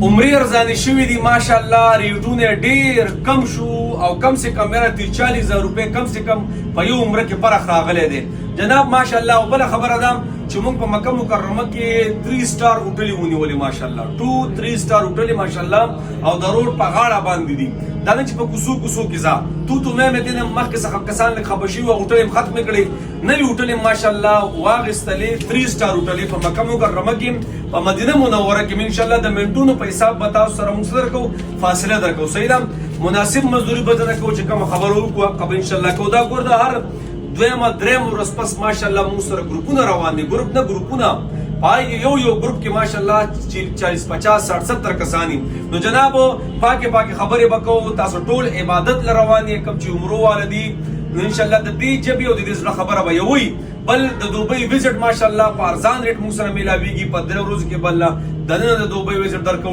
عمرې ارزانې شوي دي ماشاءالله ریټونه ډېر کم شو او کم سے کم میرا 40,000 روپے کم سے کم په یو عمره کې فرق راغلی دی جناب ماشاءالله. او بله خبره ده چې موږ په مکه مکرمه کې 3 سٹار هوټلې ونیولې ماشاءالله 2-3 سٹار هوټلې ماشاءالله او د روډ په غاړه باندې دي دا نه چې په کوڅو کې ځه تو مې دې مخکې څخه کسان لږ خبر شوي او هوټلې ختمې کړې نوې هوټلې ماشاءالله واغېستلې 3 سٹار هوټلې په مکه مکرمه کې په مدینه منوره کې انشاءالله د منټونو په حساب به تاسو سره موږ درکو فاصله درکو صحیح ده مناسب مزدوري به درکو چې کوم خبرو وکړو قبل انشاءالله کو دا ګور د هر دویمه درېم ورځ پس ماشاءالله موږ سره ګروپونه روان دي ګروپ نه ګروپونه پای یو ګروپ کې ماشاءالله 40-50-60-70 کسانی نو جناب پاکه خبرې وکړو تاسو ټول عبادت لروان یې کوم چې عمره والدي نو انشاءالله د دې جبي او د دې خبره به یوي بل د دوبۍ وزټ ماشاءالله په ارزان ریټ موږ سره ملاويږي په 3 ورځو کې بل د دوبۍ وزټ درکو